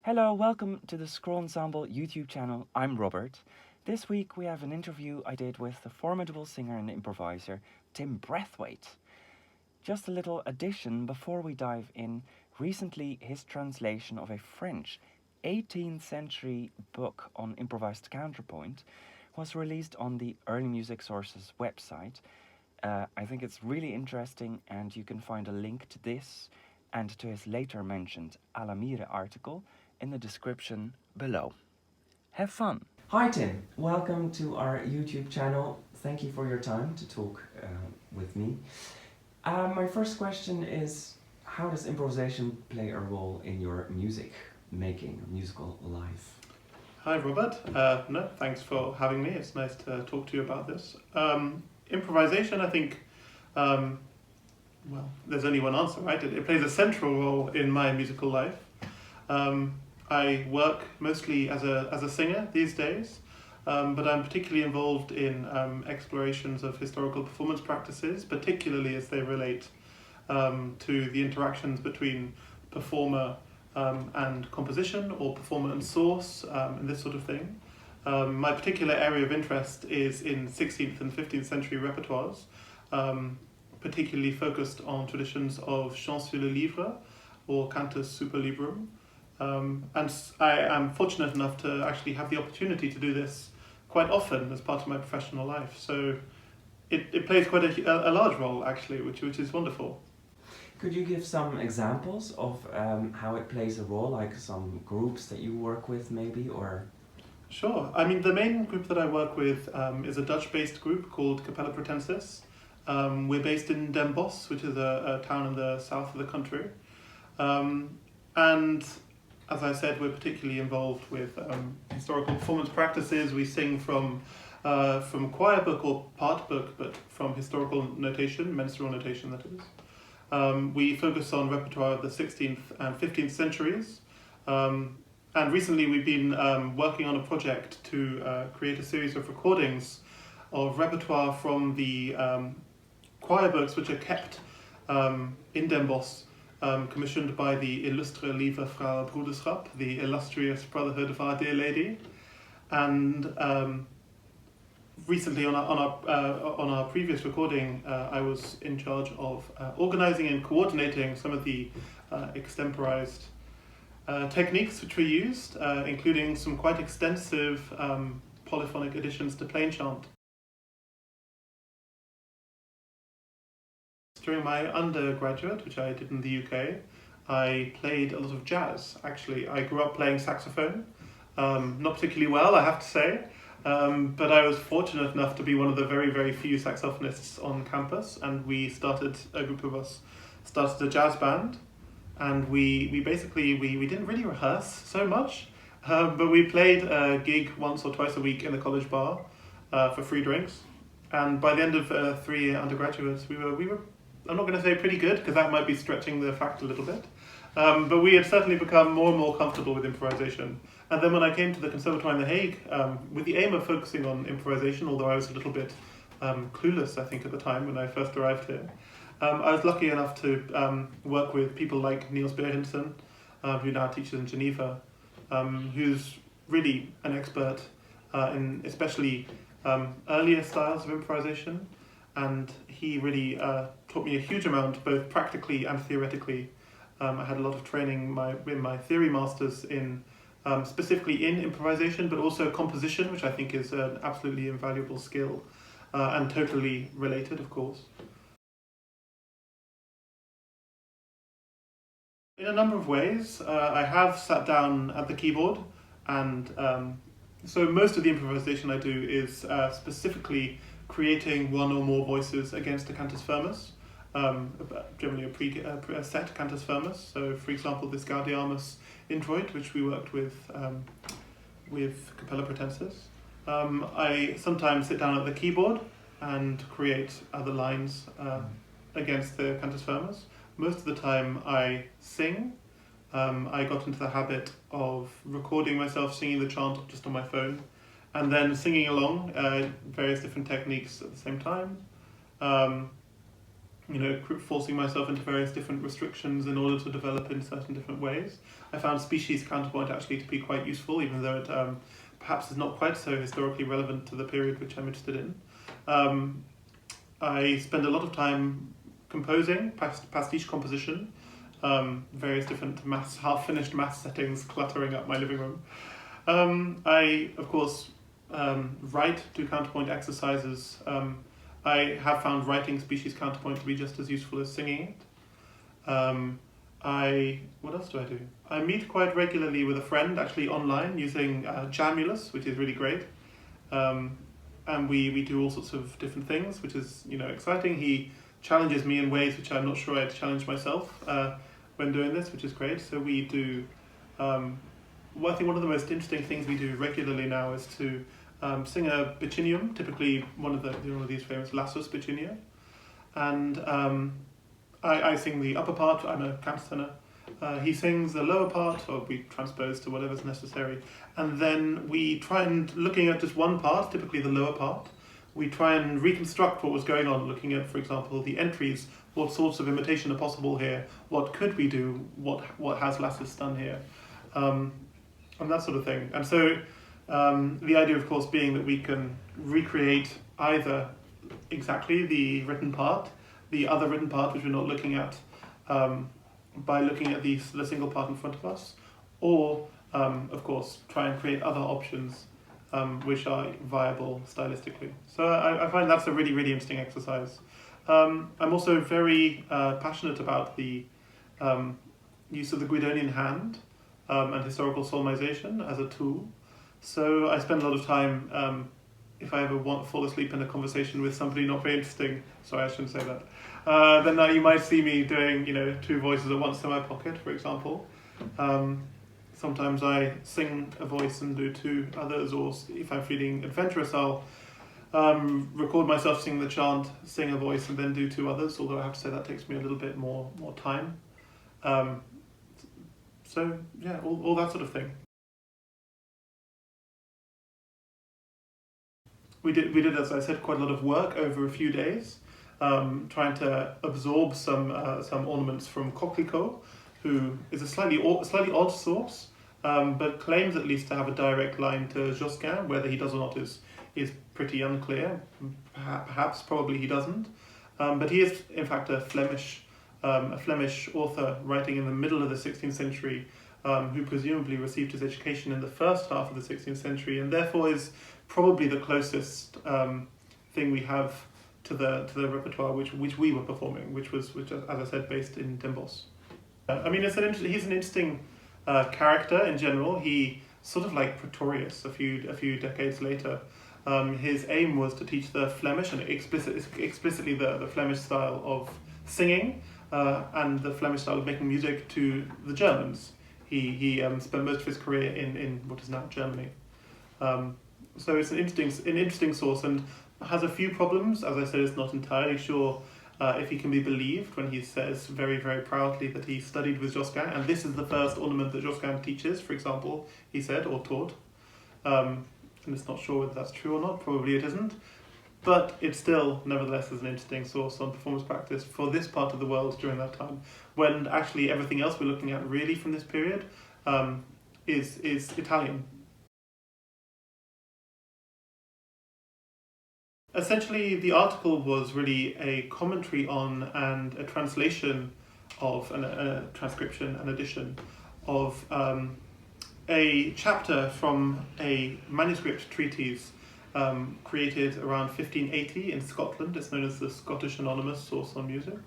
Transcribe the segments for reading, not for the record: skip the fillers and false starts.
Hello, welcome to the Scroll Ensemble YouTube channel. I'm Robert. This week we have an interview I did with the formidable singer and improviser Tim Braithwaite. Just a little addition before we dive in. Recently, his translation of a French 18th century book on improvised counterpoint was released on the Early Music Sources website. I think it's really interesting, and you can find a link to this and to his later mentioned Alamire article in the description below. Have fun! Hi Tim, welcome to our YouTube channel. Thank you for your time to talk with me. My first question is, how does improvisation play a role in your music making, musical life? Hi Robert, thanks for having me. It's nice to talk to you about this. Improvisation, I think, there's only one answer, right? It plays a central role in my musical life. I work mostly as a singer these days, but I'm particularly involved in explorations of historical performance practices, particularly as they relate to the interactions between performer and composition, or performer and source, and this sort of thing. My particular area of interest is in 16th and 15th century repertoires, particularly focused on traditions of chant sur le livre, or cantus super librum. And I am fortunate enough to actually have the opportunity to do this quite often as part of my professional life. So it plays quite a large role, actually, which is wonderful. Could you give some examples of how it plays a role, like some groups that you work with maybe, or? Sure. I mean, the main group that I work with is a Dutch-based group called Capella Pretensis. We're based in Den Bosch, which is a town in the south of the country. And as I said, we're particularly involved with historical performance practices. We sing from choir book or part book, but from historical notation, menstrual notation that is. We focus on repertoire of the 16th and 15th centuries. And recently we've been working on a project to create a series of recordings of repertoire from the choir books which are kept in Den Bosch, commissioned by the Illustre Lieve Vrouw Broederschap, the illustrious Brotherhood of Our Dear Lady. And recently on our previous recording, I was in charge of organizing and coordinating some of the extemporized techniques which we used, including some quite extensive polyphonic additions to plain chant. During my undergraduate, which I did in the UK, I played a lot of jazz, actually. I grew up playing saxophone, not particularly well, I have to say, but I was fortunate enough to be one of the very, very few saxophonists on campus, and a group of us started a jazz band. And we basically didn't really rehearse so much, but we played a gig once or twice a week in the college bar for free drinks. And by the end of 3-year undergraduates, we were I'm not going to say pretty good, because that might be stretching the fact a little bit, but we had certainly become more and more comfortable with improvisation. And then when I came to the Conservatoire in The Hague, with the aim of focusing on improvisation, although I was a little bit clueless, I think, at the time when I first arrived here, I was lucky enough to work with people like Niels Berendsen, who now teaches in Geneva, who's really an expert in especially earlier styles of improvisation, and he really taught me a huge amount, both practically and theoretically. I had a lot of training in my theory masters in specifically in improvisation, but also composition, which I think is an absolutely invaluable skill, and totally related, of course. In a number of ways. I have sat down at the keyboard, and so most of the improvisation I do is specifically creating one or more voices against a cantus firmus, generally a set cantus firmus. So, for example, this Gaudeamus introit, which we worked with Capella Pretensis. I sometimes sit down at the keyboard and create other lines against the cantus firmus. Most of the time I sing. I got into the habit of recording myself singing the chant just on my phone, and then singing along various different techniques at the same time. forcing myself into various different restrictions in order to develop in certain different ways. I found species counterpoint actually to be quite useful, even though it perhaps is not quite so historically relevant to the period which I'm interested in. I spend a lot of time composing, pastiche composition, various different half-finished mass settings cluttering up my living room. I, of course, write, do counterpoint exercises. I have found writing species counterpoint to be just as useful as singing it. What else do I do? I meet quite regularly with a friend, actually online, using Jamulus, which is really great. And we do all sorts of different things, which is exciting. He challenges me in ways which I'm not sure I'd challenge myself when doing this, which is great. So we do. I think one of the most interesting things we do regularly now is to sing a bicinium, typically one of these famous lassus bicinia, and I sing the upper part. I'm a countertenor. He sings the lower part, or we transpose to whatever's necessary, and then we try and, looking at just one part, typically the lower part, we try and reconstruct what was going on, looking at, for example, the entries, what sorts of imitation are possible here, what could we do, what has Lassus done here, and that sort of thing. And so the idea, of course, being that we can recreate either exactly the written part, the other written part which we're not looking at, by looking at the single part in front of us, or of course try and create other options which are viable stylistically. So I find that's a really, really interesting exercise. I'm also very passionate about the use of the Guidonian hand and historical solemnization as a tool. So I spend a lot of time, if I ever fall asleep in a conversation with somebody not very interesting, sorry, I shouldn't say that, then you might see me doing, two voices at once in my pocket, for example. Sometimes I sing a voice and do two others, or if I'm feeling adventurous, I'll record myself singing the chant, sing a voice, and then do two others, although I have to say that takes me a little bit more time. So, yeah, all that sort of thing. We did, as I said, quite a lot of work over a few days, trying to absorb some ornaments from Coclico, who is a slightly odd source, but claims at least to have a direct line to Josquin. Whether he does or not is pretty unclear. Perhaps, probably he doesn't. But he is, in fact, a Flemish author writing in the middle of the 16th century, who presumably received his education in the first half of the 16th century, and therefore is probably the closest thing we have to the repertoire which we were performing, which as I said, based in Dimbos. I mean, he's an interesting character in general. He sort of like Pretorius a few decades later. His aim was to teach the Flemish and explicitly the Flemish style of singing and the Flemish style of making music to the Germans. He spent most of his career in what is now Germany. So it's an interesting source, and has a few problems. As I said, it's not entirely sure if he can be believed when he says very, very proudly that he studied with Josquin, and this is the first ornament that Josquin teaches, for example, he said, or taught. And it's not sure whether that's true or not. Probably it isn't. But it still, nevertheless, is an interesting source on performance practice for this part of the world during that time, when actually everything else we're looking at really from this period is Italian. Essentially, the article was really a commentary on and a translation of, a transcription and edition of a chapter from a manuscript treatise created around 1580 in Scotland. It's known as the Scottish Anonymous Source on Music.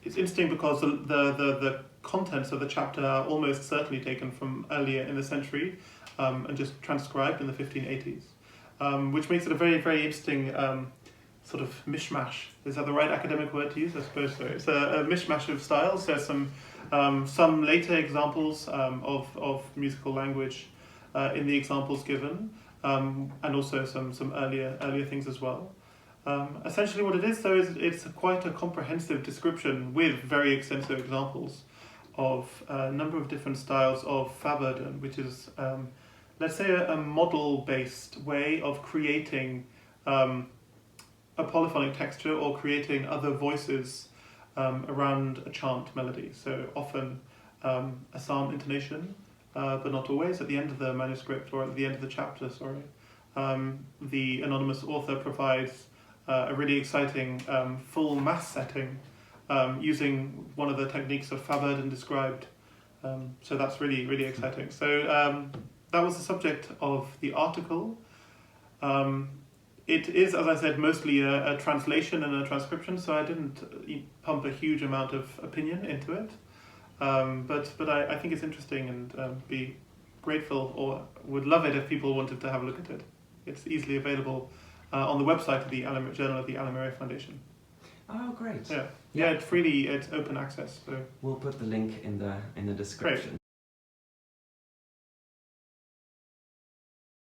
It's interesting because the contents of the chapter are almost certainly taken from earlier in the century and just transcribed in the 1580s. Which makes it a very, very interesting sort of mishmash. Is that the right academic word to use? I suppose so. It's a mishmash of styles. There's some later examples of musical language in the examples given, and also some earlier things as well. Essentially what it is, though, is it's quite a comprehensive description with very extensive examples of a number of different styles of Faburdoun, which is let's say a model-based way of creating a polyphonic texture or creating other voices around a chant melody. So often a psalm intonation, but not always. At the end of the manuscript or at the end of the chapter, the anonymous author provides a really exciting full mass setting using one of the techniques of Faburdoun described. So that's really, really exciting. So that was the subject of the article. It is, as I said, mostly a translation and a transcription, so I didn't pump a huge amount of opinion into it. But I think it's interesting and be grateful or would love it if people wanted to have a look at it. It's easily available on the website of the Journal of the Alamire Foundation. Oh, great. Yeah, it's open access. So we'll put the link in the description. Great.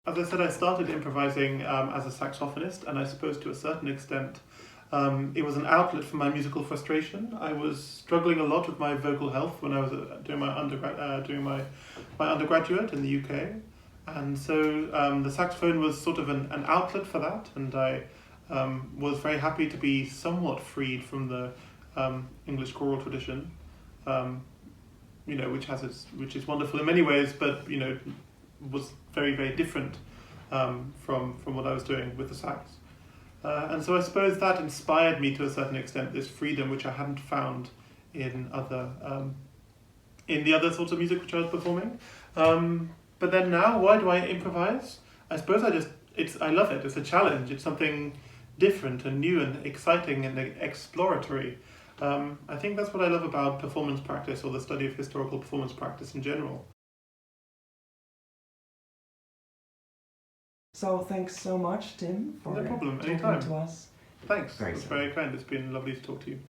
As I said, I started improvising as a saxophonist, and I suppose to a certain extent it was an outlet for my musical frustration. I was struggling a lot with my vocal health when I was doing my undergraduate in the UK, and so the saxophone was sort of an outlet for that, and I was very happy to be somewhat freed from the English choral tradition, which is wonderful in many ways, but was very, very different from what I was doing with the sax. And so I suppose that inspired me to a certain extent, this freedom which I hadn't found in the other sorts of music which I was performing. But then now, why do I improvise? I suppose I love it. It's a challenge. It's something different and new and exciting and exploratory. I think that's what I love about performance practice or the study of historical performance practice in general. So thanks so much, Tim, for no problem. talking Anytime. to us. Thanks. Very It's very kind. It's been lovely to talk to you.